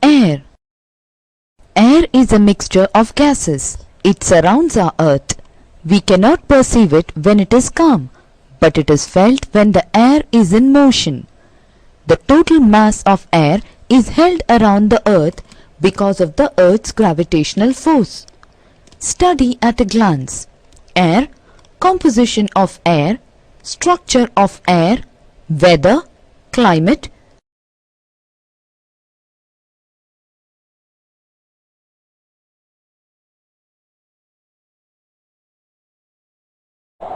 Air. Air is a mixture of gases. It surrounds our earth. We cannot perceive it when it is calm, but it is felt when the air is in motion. The total mass of air is held around the earth because of the earth's gravitational force. Study at a glance. Air, composition of air, structure of air, weather, climate.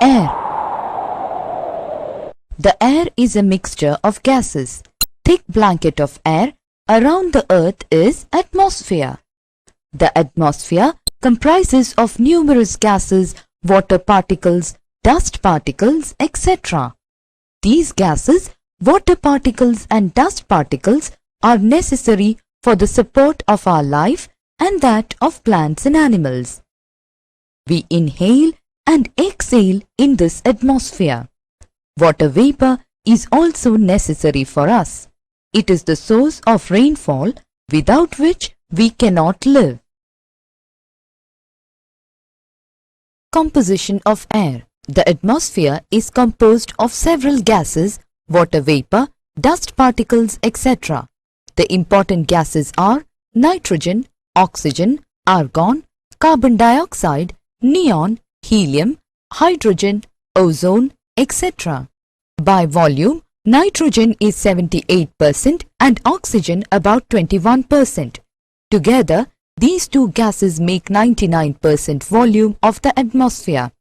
Air. The air is a mixture of gases. Thick blanket of air around the earth is atmosphere. The atmosphere comprises of numerous gases, water particles, dust particles, etc. These gases, water particles and dust particles are necessary for the support of our life and that of plants and animals. We inhale and exhale in this atmosphere. Water vapor is also necessary for us. It is the source of rainfall without which we cannot live. Composition of air. The atmosphere is composed of several gases, water vapor, dust particles, etc. The important gases are nitrogen, oxygen, argon, carbon dioxide, neon, helium, hydrogen, ozone, etc. By volume, nitrogen is 78% and oxygen about 21%. Together, these two gases make 99% volume of the atmosphere.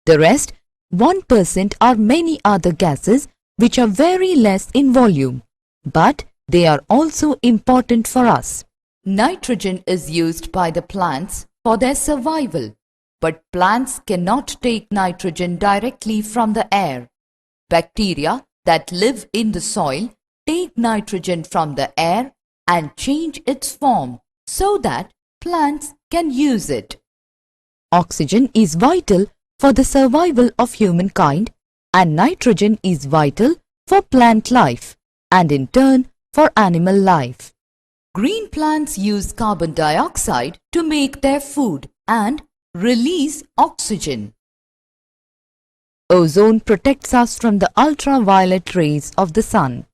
The rest, 1%, are many other gases which are very less in volume, but they are also important for us. Nitrogen is used by the plants for their survival, but plants cannot take nitrogen directly from the air. Bacteria that live in the soil take nitrogen from the air and change its form so that plants can use it. Oxygen is vital for the survival of humankind and nitrogen is vital for plant life and in turn for animal life. Green plants use carbon dioxide to make their food and release oxygen. Ozone protects us from the ultraviolet rays of the sun.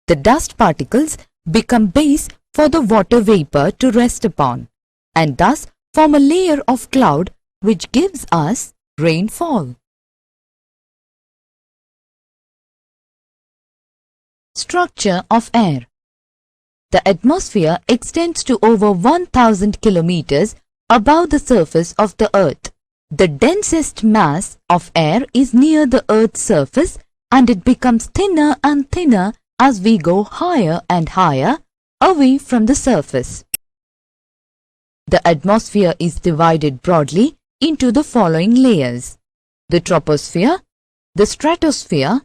The dust particles become base for the water vapor to rest upon and thus form a layer of cloud which gives us rainfall. Structure of air. The atmosphere extends to over 1000 kilometers above the surface of the earth. The densest mass of air is near the earth's surface and it becomes thinner and thinner as we go higher and higher away from the surface. The atmosphere is divided broadly into the following layers: the troposphere, the stratosphere,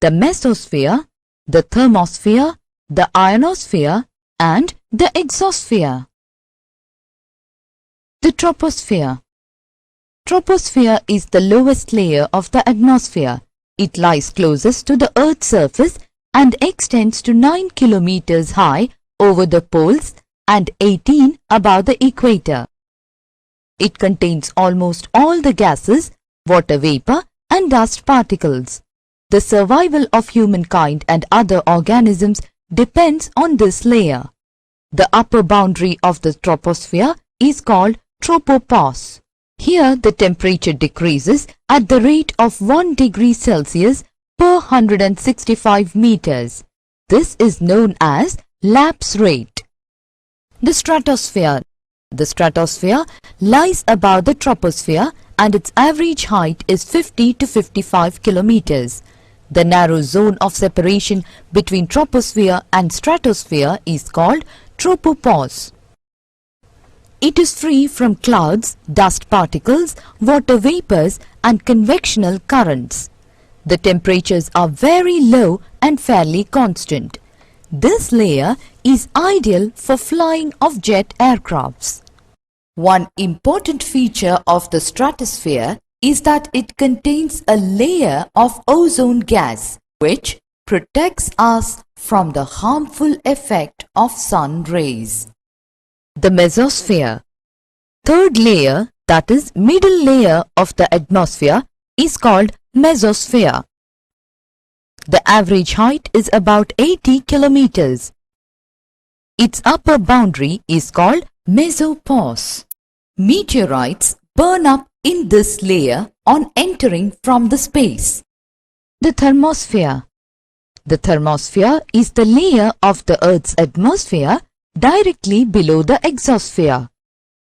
the mesosphere, the thermosphere, the ionosphere, and the exosphere. The troposphere. Troposphere is the lowest layer of the atmosphere. It lies closest to the Earth's surface and extends to 9 kilometers high over the poles and 18 above the equator. It contains almost all the gases, water vapor, and dust particles. The survival of humankind and other organisms depends on this layer. The upper boundary of the troposphere is called tropopause. Here the temperature decreases at the rate of 1 degree Celsius per 165 meters. This is known as lapse rate. The stratosphere. The stratosphere lies above the troposphere and its average height is 50 to 55 kilometers. The narrow zone of separation between troposphere and stratosphere is called tropopause. It is free from clouds, dust particles, water vapors and convectional currents. The temperatures are very low and fairly constant. This layer is ideal for flying of jet aircrafts. One important feature of the stratosphere is that it contains a layer of ozone gas, which protects us from the harmful effect of sun rays. The mesosphere. Third layer, that is middle layer of the atmosphere, is called mesosphere. The average height is about 80 kilometers. Its upper boundary is called mesopause. Meteorites burn up in this layer on entering from the space. The thermosphere. The thermosphere is the layer of the Earth's atmosphere directly below the exosphere.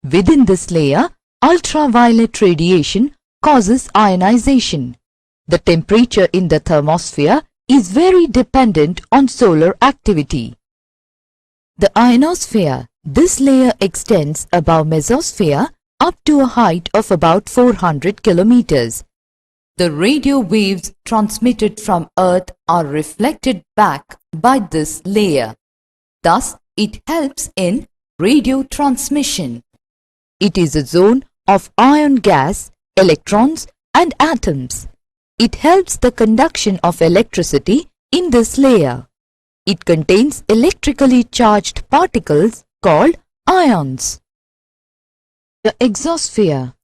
Within this layer, ultraviolet radiation causes ionization. The temperature in the thermosphere is very dependent on solar activity. The ionosphere. This layer extends above mesosphere up to a height of about 400 kilometers. The radio waves transmitted from Earth are reflected back by this layer. Thus, it helps in radio transmission. It is a zone of ion gas, electrons and atoms. It helps the conduction of electricity in this layer. It contains electrically charged particles called ions. The exosphere.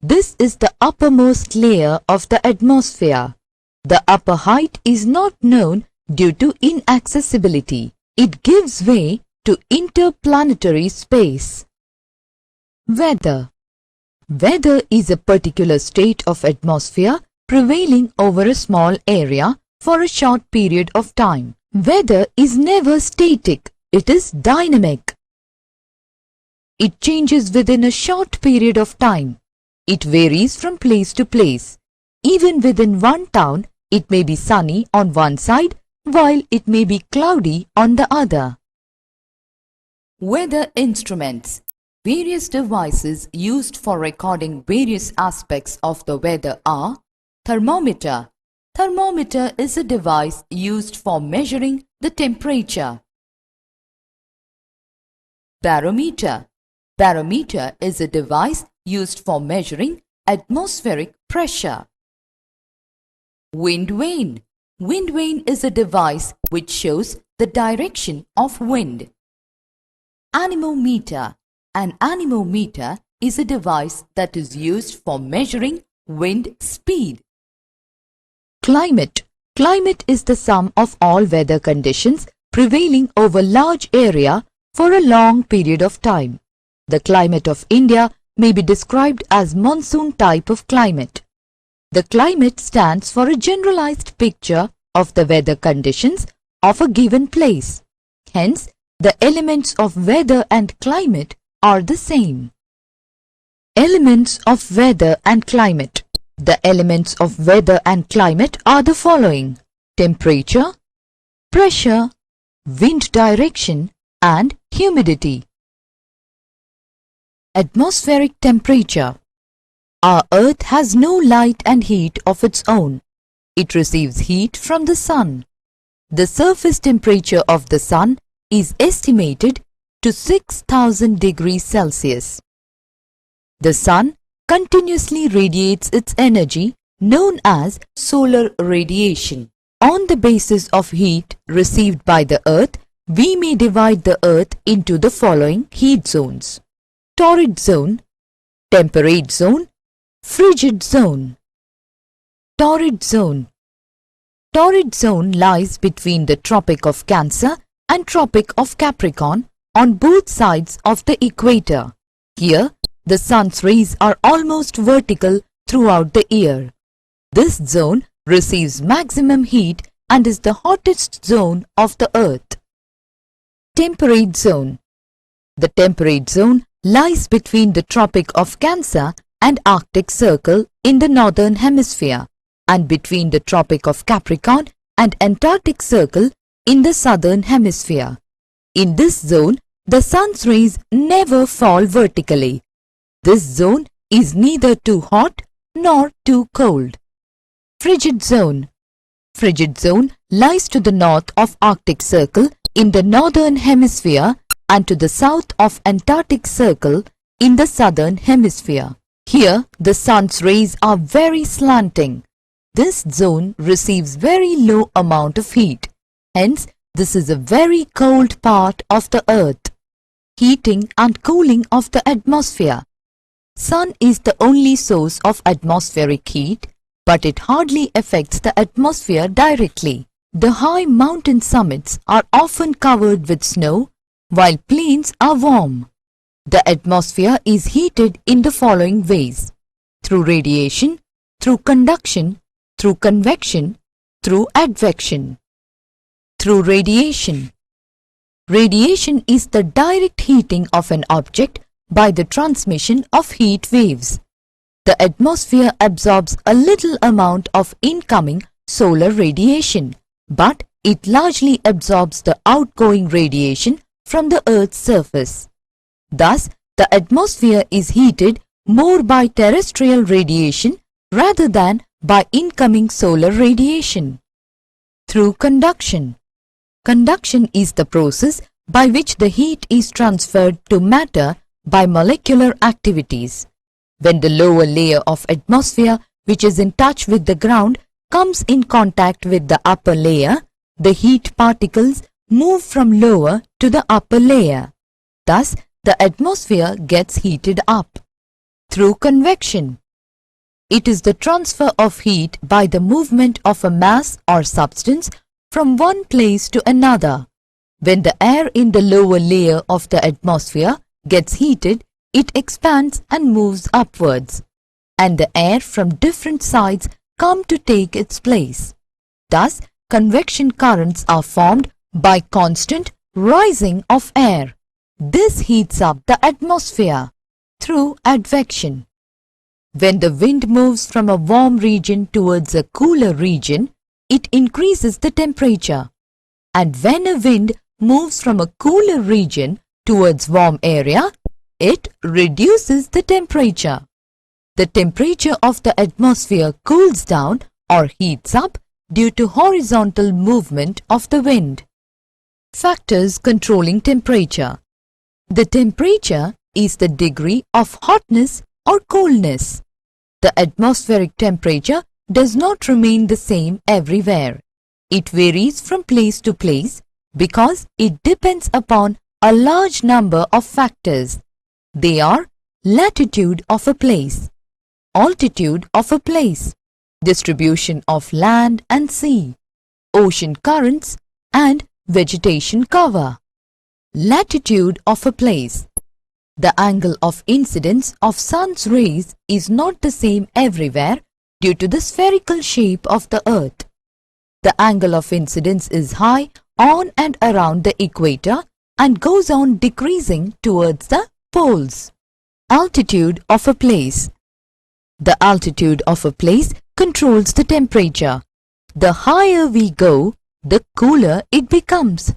This is the uppermost layer of the atmosphere. The upper height is not known due to inaccessibility. It gives way to interplanetary space. Weather. Weather is a particular state of atmosphere prevailing over a small area for a short period of time. Weather is never static, it is dynamic. It changes within a short period of time. It varies from place to place. Even within one town, it may be sunny on one side while it may be cloudy on the other. Weather instruments. Various devices used for recording various aspects of the weather are thermometer. Thermometer is a device used for measuring the temperature. Barometer. Barometer is a device used for measuring atmospheric pressure. Wind vane. Wind vane is a device which shows the direction of wind. Anemometer. An anemometer is a device that is used for measuring wind speed. Climate. Climate is the sum of all weather conditions prevailing over large area for a long period of time. The climate of India may be described as monsoon type of climate. The climate stands for a generalized picture of the weather conditions of a given place. Hence, the elements of weather and climate are the same. Elements of weather and climate. The elements of weather and climate are the following: temperature, pressure, wind direction and humidity. Atmospheric temperature. Our Earth has no light and heat of its own. It receives heat from the sun. The surface temperature of the sun is estimated to 6,000 degrees Celsius. The sun continuously radiates its energy known as solar radiation. On the basis of heat received by the Earth, we may divide the Earth into the following heat zones: torrid zone, temperate zone, frigid zone. Torrid zone. Torrid zone lies between the Tropic of Cancer and Tropic of Capricorn on both sides of the equator. Here, the sun's rays are almost vertical throughout the year. This zone receives maximum heat and is the hottest zone of the Earth. Temperate zone. The temperate zone lies between the Tropic of Cancer and Arctic Circle in the northern hemisphere and between the Tropic of Capricorn and Antarctic Circle in the southern hemisphere. In this zone, the sun's rays never fall vertically. This zone is neither too hot nor too cold. Frigid zone. Frigid zone lies to the north of Arctic Circle in the northern hemisphere and to the south of Antarctic Circle in the southern hemisphere. Here, the sun's rays are very slanting. This zone receives very low amount of heat. Hence, this is a very cold part of the earth. Heating and cooling of the atmosphere. Sun is the only source of atmospheric heat, but it hardly affects the atmosphere directly. The high mountain summits are often covered with snow, while plains are warm. The atmosphere is heated in the following ways: through radiation, through conduction, through convection, through advection. Through radiation. Radiation is the direct heating of an object by the transmission of heat waves. The atmosphere absorbs a little amount of incoming solar radiation, but it largely absorbs the outgoing radiation from the Earth's surface. Thus, the atmosphere is heated more by terrestrial radiation rather than by incoming solar radiation. Through conduction. Conduction is the process by which the heat is transferred to matter by molecular activities. When the lower layer of atmosphere, which is in touch with the ground, comes in contact with the upper layer, the heat particles move from lower to the upper layer. Thus, the atmosphere gets heated up. Through convection. It is the transfer of heat by the movement of a mass or substance from one place to another. When the air in the lower layer of the atmosphere gets heated, it expands and moves upwards, and the air from different sides come to take its place. Thus, convection currents are formed by constant rising of air. This heats up the atmosphere. Through advection. When the wind moves from a warm region towards a cooler region, it increases the temperature. And when a wind moves from a cooler region towards warm area, it reduces the temperature. The temperature of the atmosphere cools down or heats up due to horizontal movement of the wind. Factors controlling temperature. The temperature is the degree of hotness or coldness. The atmospheric temperature does not remain the same everywhere. It varies from place to place because it depends upon a large number of factors. They are latitude of a place, altitude of a place, distribution of land and sea, ocean currents and vegetation cover. Latitude of a place. The angle of incidence of sun's rays is not the same everywhere due to the spherical shape of the earth. The angle of incidence is high on and around the equator and goes on decreasing towards the poles. Altitude of a place. The altitude of a place controls the temperature. The higher we go, the cooler it becomes.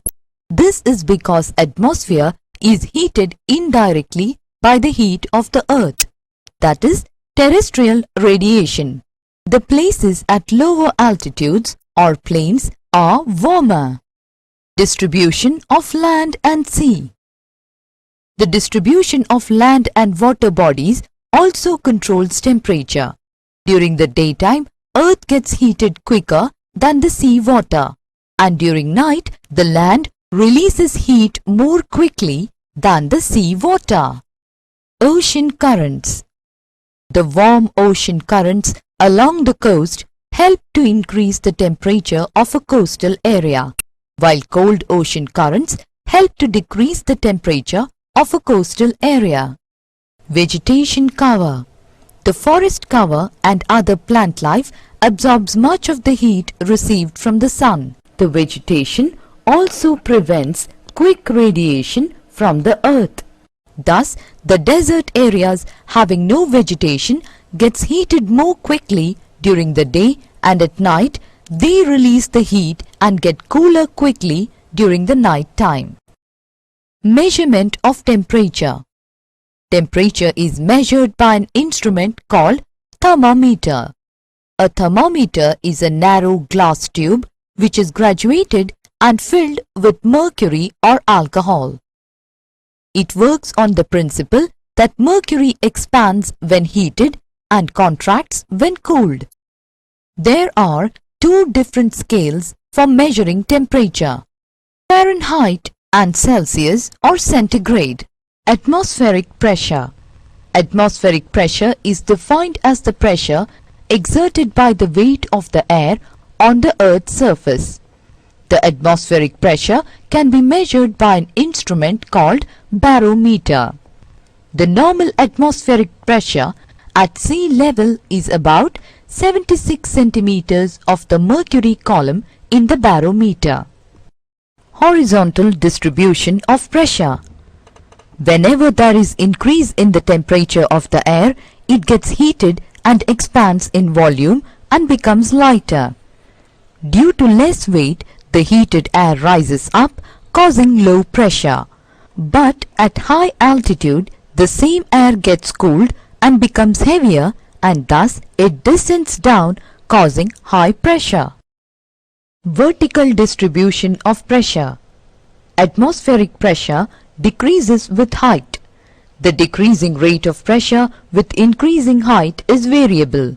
This is because atmosphere is heated indirectly by the heat of the earth, that is, terrestrial radiation. The places at lower altitudes or plains are warmer. Distribution of land and sea. The distribution of land and water bodies also controls temperature. During the daytime, earth gets heated quicker than the sea water, and during night, the land releases heat more quickly than the sea water. Ocean currents. The warm ocean currents along the coast help to increase the temperature of a coastal area, while cold ocean currents help to decrease the temperature of a coastal area. Vegetation cover. The forest cover and other plant life absorbs much of the heat received from the sun. The vegetation also prevents quick radiation from the earth. Thus, the desert areas having no vegetation gets heated more quickly during the day, and at night they release the heat and get cooler quickly during the night time. Measurement of temperature. Temperature is measured by an instrument called thermometer. A thermometer is a narrow glass tube which is graduated and filled with mercury or alcohol. It works on the principle that mercury expands when heated and contracts when cooled. There are two different scales for measuring temperature: Fahrenheit and Celsius or centigrade. Atmospheric pressure. Atmospheric pressure is defined as the pressure exerted by the weight of the air on the Earth's surface. The atmospheric pressure can be measured by an instrument called barometer. The normal atmospheric pressure at sea level is about 76 centimeters of the mercury column in the barometer. Horizontal distribution of pressure. Whenever there is increase in the temperature of the air, it gets heated and expands in volume and becomes lighter. Due to less weight, the heated air rises up, causing low pressure. But at high altitude, the same air gets cooled and becomes heavier, and thus it descends down, causing high pressure. Vertical distribution of pressure. Atmospheric pressure decreases with height. The decreasing rate of pressure with increasing height is variable.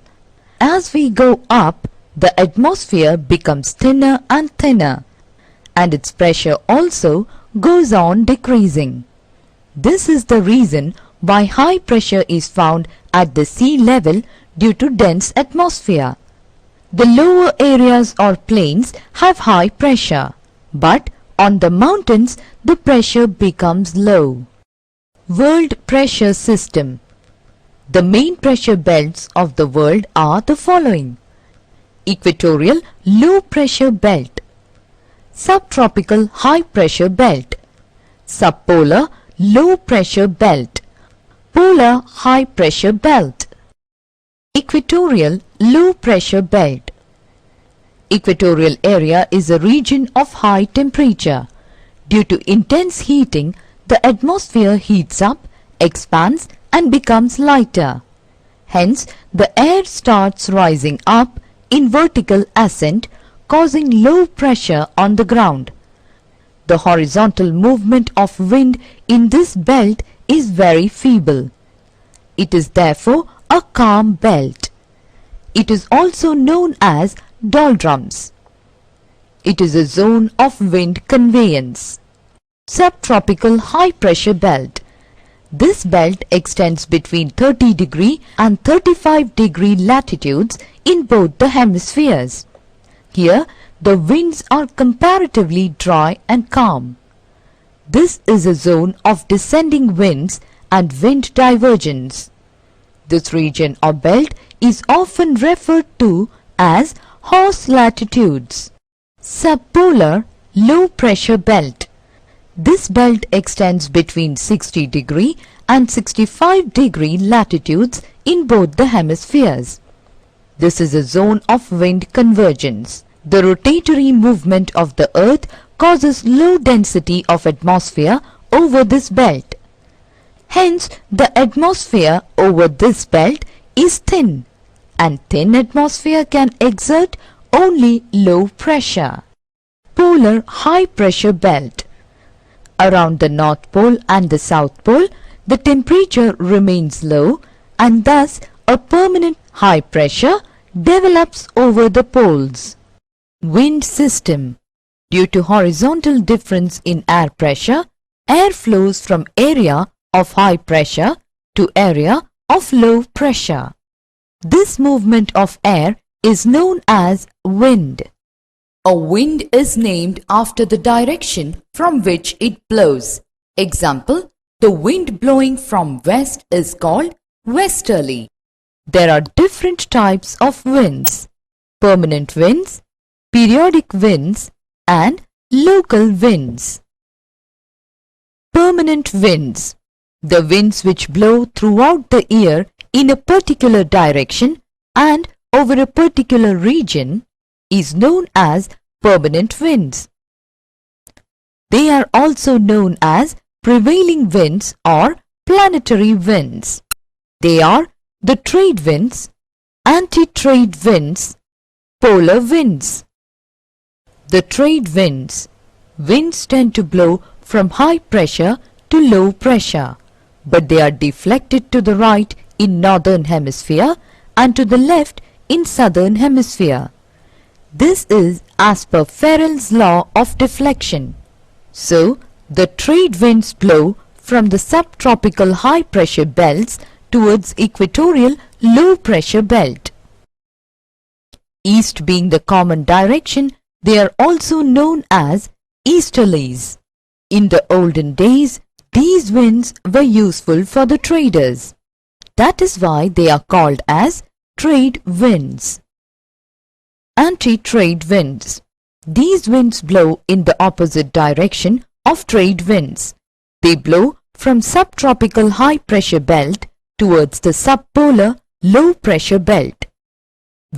As we go up, the atmosphere becomes thinner and thinner, and its pressure also goes on decreasing. This is the reason why high pressure is found at the sea level due to dense atmosphere. The lower areas or plains have high pressure, but on the mountains the pressure becomes low. World pressure system. The main pressure belts of the world are the following: equatorial low pressure belt, subtropical high pressure belt, subpolar low pressure belt, polar high pressure belt. Equatorial low pressure belt. Equatorial area is a region of high temperature. Due to intense heating, the atmosphere heats up, expands and becomes lighter. Hence, the air starts rising up in vertical ascent, causing low pressure on the ground. The horizontal movement of wind in this belt is very feeble. It is therefore a calm belt. It is also known as doldrums. It is a zone of wind conveyance. Subtropical high pressure belt. This belt extends between 30° and 35° latitudes in both the hemispheres. Here, the winds are comparatively dry and calm. This is a zone of descending winds and wind divergence. This region or belt is often referred to as horse latitudes. Subpolar low pressure belt. This belt extends between 60° and 65° latitudes in both the hemispheres. This is a zone of wind convergence. The rotatory movement of the earth causes low density of atmosphere over this belt. Hence, the atmosphere over this belt is thin, and thin atmosphere can exert only low pressure. Polar high pressure belt. Around the North Pole and the South Pole, the temperature remains low, and thus a permanent high pressure develops over the poles. Wind system. Due to horizontal difference in air pressure, air flows from area of high pressure to area of low pressure. This movement of air is known as wind. A wind is named after the direction from which it blows. Example, the wind blowing from west is called westerly. There are different types of winds: permanent winds, periodic winds, and local winds. Permanent winds. The winds which blow throughout the year in a particular direction and over a particular region is known as permanent winds. They are also known as prevailing winds or planetary winds. They are the trade winds, anti-trade winds, polar winds. The trade winds. Winds tend to blow from high pressure to low pressure, but they are deflected to the right in northern hemisphere and to the left in southern hemisphere. This is as per Ferrel's law of deflection. So, the trade winds blow from the subtropical high pressure belts towards equatorial low pressure belt. East being the common direction, they are also known as easterlies. In the olden days, these winds were useful for the traders. That is why they are called as trade winds. Anti-trade winds. These winds blow in the opposite direction of trade winds. They blow from subtropical high pressure belt towards the subpolar low pressure belt.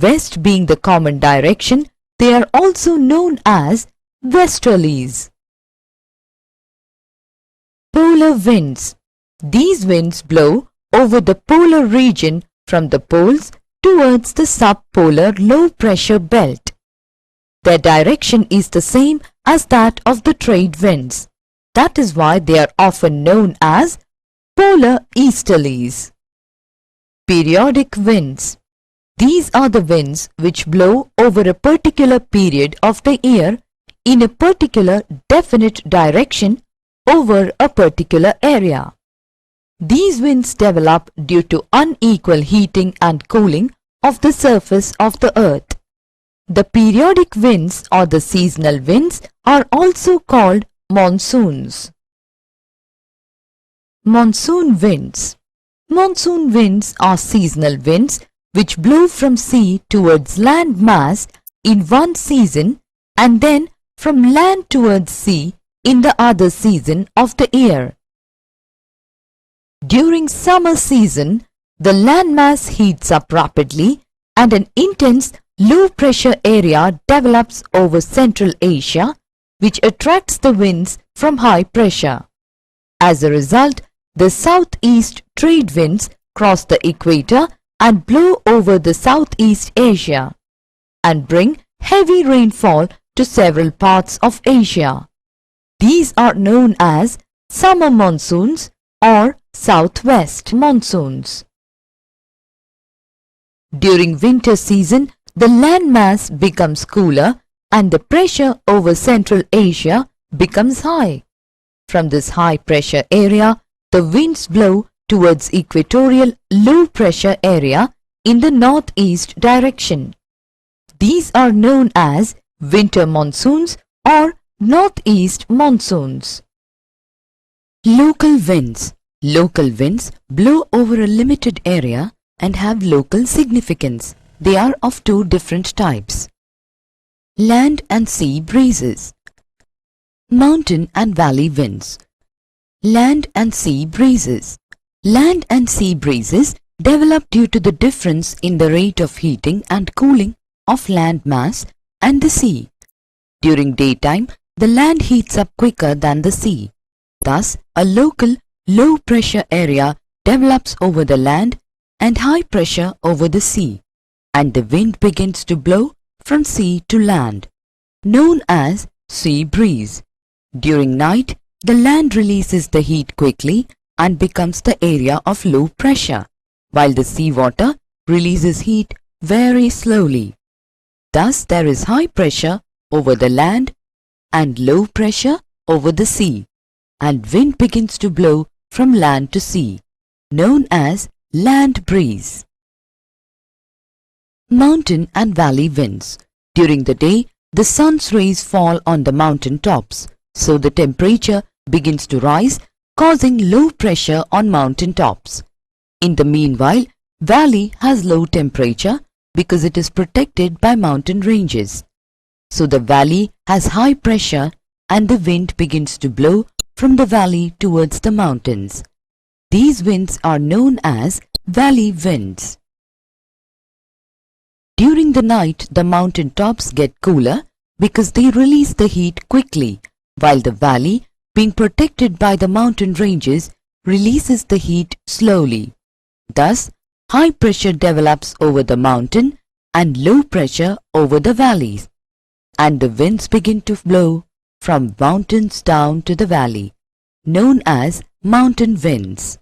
West being the common direction, they are also known as westerlies. Polar winds. These winds blow over the polar region from the poles towards the subpolar low pressure belt. Their direction is the same as that of the trade winds. That is why they are often known as polar easterlies. Periodic winds. These are the winds which blow over a particular period of the year in a particular definite direction over a particular area. These winds develop due to unequal heating and cooling of the surface of the earth. The periodic winds or the seasonal winds are also called monsoons. Monsoon winds. Monsoon winds are seasonal winds which blow from sea towards land mass in one season and then from land towards sea in the other season of the year. During summer season, the landmass heats up rapidly and an intense low pressure area develops over Central Asia, which attracts the winds from high pressure. As a result, the southeast trade winds cross the equator and blow over the Southeast Asia and bring heavy rainfall to several parts of Asia. These are known as summer monsoons or southwest monsoons. During winter season, the landmass becomes cooler and the pressure over Central Asia becomes high. From this high pressure area, the winds blow towards equatorial low pressure area in the northeast direction. These are known as winter monsoons or northeast monsoons. Local winds. Local winds blow over a limited area and have local significance. They are of two different types. Land and sea breezes. Mountain and valley winds. Land and sea breezes. Land and sea breezes develop due to the difference in the rate of heating and cooling of land mass and the sea. During daytime, the land heats up quicker than the sea. Thus, a local low pressure area develops over the land and high pressure over the sea, and the wind begins to blow from sea to land, known as sea breeze. During night, the land releases the heat quickly and becomes the area of low pressure, while the sea water releases heat very slowly. Thus, there is high pressure over the land and low pressure over the sea, and wind begins to blow from land to sea, known as land breeze. Mountain and valley winds. During the day, the sun's rays fall on the mountain tops, so the temperature begins to rise, causing low pressure on mountain tops. In the meanwhile, valley has low temperature because it is protected by mountain ranges. So the valley has high pressure and the wind begins to blow from the valley towards the mountains. These winds are known as valley winds. During the night, the mountain tops get cooler because they release the heat quickly, while the valley, being protected by the mountain ranges, releases the heat slowly. Thus, high pressure develops over the mountain and low pressure over the valleys, and the winds begin to blow from mountains down to the valley, known as mountain winds.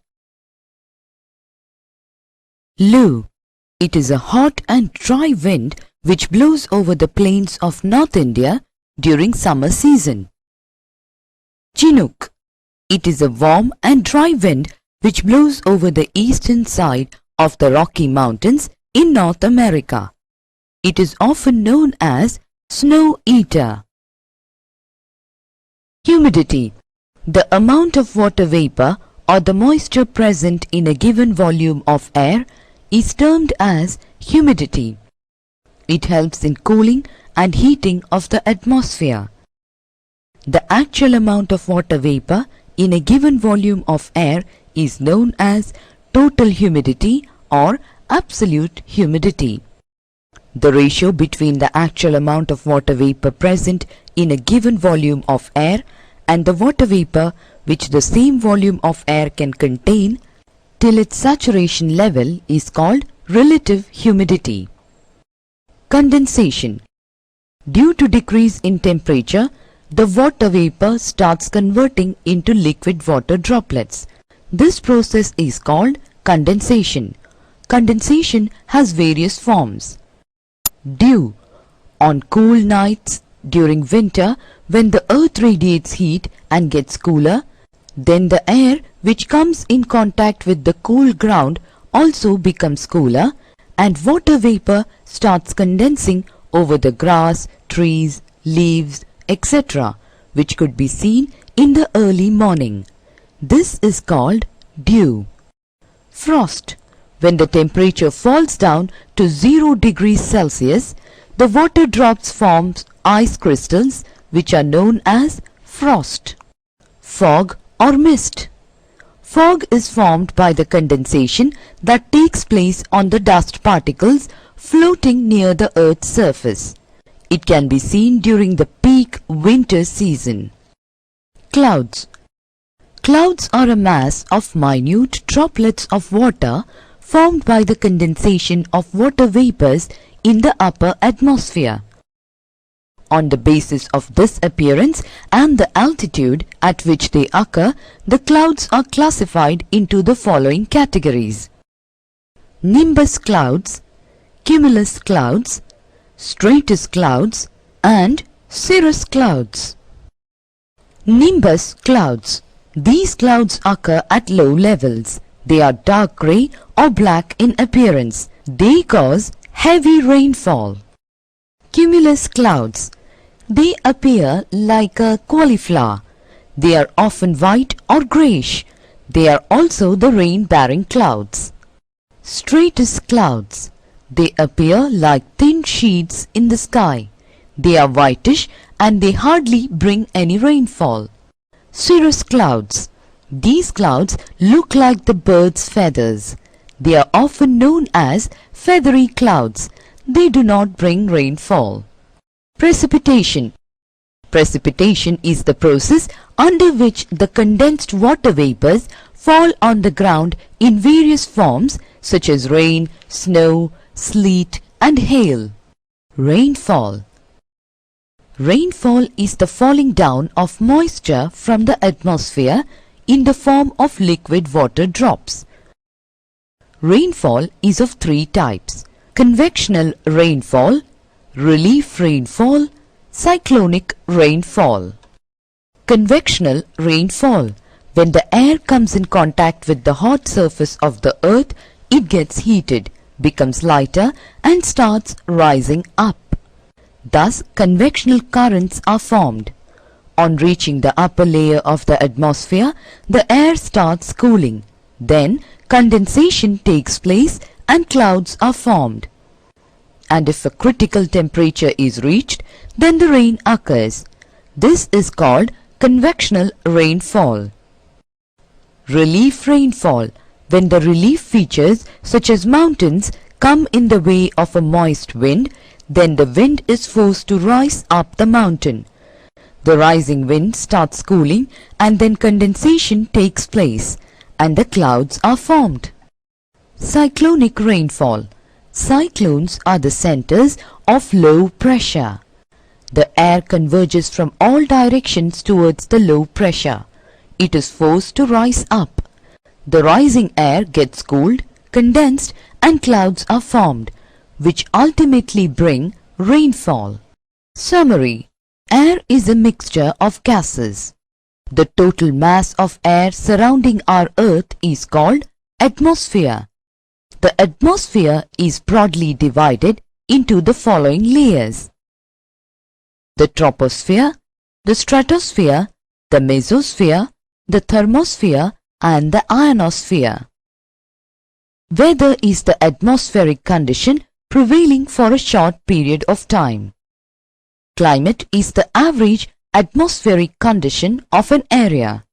Low. It is a hot and dry wind which blows over the plains of North India during summer season. Chinook. It is a warm and dry wind which blows over the eastern side of the Rocky Mountains in North America. It is often known as snow eater. Humidity. The amount of water vapor or the moisture present in a given volume of air is termed as humidity. It helps in cooling and heating of the atmosphere. The actual amount of water vapor in a given volume of air is known as total humidity or absolute humidity. The ratio between the actual amount of water vapor present in a given volume of air and the water vapor which the same volume of air can contain till its saturation level is called relative humidity. Condensation. Due to decrease in temperature, the water vapor starts converting into liquid water droplets. This process is called condensation. Condensation has various forms. Dew. On cool nights during winter, when the earth radiates heat and gets cooler, then the air which comes in contact with the cool ground also becomes cooler and water vapor starts condensing over the grass, trees, leaves, etc., which could be seen in the early morning. This is called dew. Frost. When the temperature falls down to 0 degrees Celsius, the water drops form ice crystals which are known as frost. Fog or mist. Fog is formed by the condensation that takes place on the dust particles floating near the Earth's surface. It can be seen during the peak winter season. Clouds. Clouds are a mass of minute droplets of water formed by the condensation of water vapors in the upper atmosphere. On the basis of this appearance and the altitude at which they occur, the clouds are classified into the following categories: nimbus clouds, cumulus clouds, stratus clouds, and cirrus clouds. Nimbus clouds. These clouds occur at low levels. They are dark grey or black in appearance. They cause heavy rainfall. Cumulus clouds. They appear like a cauliflower. They are often white or greyish. They are also the rain-bearing clouds. Stratus clouds. They appear like thin sheets in the sky. They are whitish and they hardly bring any rainfall. Cirrus clouds. These clouds look like the bird's feathers. They are often known as feathery clouds. They do not bring rainfall. Precipitation. Precipitation is the process under which the condensed water vapors fall on the ground in various forms such as rain, snow, sleet, and hail. Rainfall. Rainfall is the falling down of moisture from the atmosphere in the form of liquid water drops. Rainfall is of three types: convectional rainfall, relief rainfall, cyclonic rainfall. Convectional rainfall. When the air comes in contact with the hot surface of the earth, it gets heated, becomes lighter and starts rising up. Thus, convectional currents are formed. On reaching the upper layer of the atmosphere, the air starts cooling. Then, condensation takes place and clouds are formed. And if a critical temperature is reached, then the rain occurs. This is called convectional rainfall. Relief rainfall. When the relief features such as mountains come in the way of a moist wind, then the wind is forced to rise up the mountain. The rising wind starts cooling and then condensation takes place and the clouds are formed. Cyclonic rainfall. Cyclones are the centers of low pressure. The air converges from all directions towards the low pressure. It is forced to rise up. The rising air gets cooled, condensed and clouds are formed, which ultimately bring rainfall. Summary: air is a mixture of gases. The total mass of air surrounding our Earth is called atmosphere. The atmosphere is broadly divided into the following layers: the troposphere, the stratosphere, the mesosphere, the thermosphere, and the ionosphere. Weather is the atmospheric condition prevailing for a short period of time. Climate is the average atmospheric condition of an area.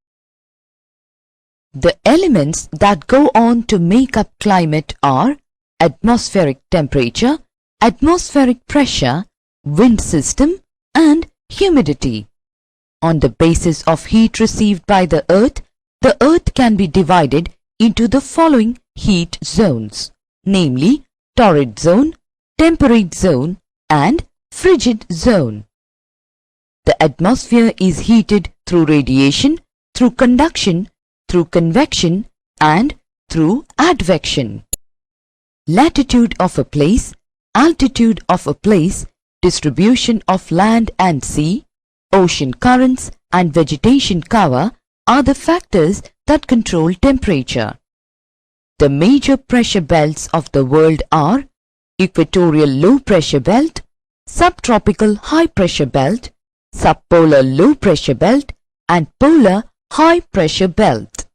The elements that go on to make up climate are atmospheric temperature, atmospheric pressure, wind system, and humidity. On the basis of heat received by the Earth can be divided into the following heat zones, namely torrid zone, temperate zone, and frigid zone. The atmosphere is heated through radiation, through conduction, through convection, and through advection. Latitude of a place, altitude of a place, distribution of land and sea, ocean currents, and vegetation cover are the factors that control temperature. The major pressure belts of the world are equatorial low pressure belt, subtropical high pressure belt, subpolar low pressure belt, and polar high pressure belt.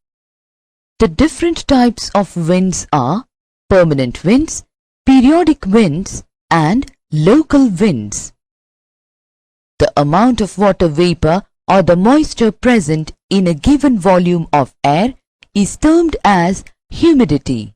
The different types of winds are permanent winds, periodic winds, and local winds. The amount of water vapor or the moisture present in a given volume of air is termed as humidity.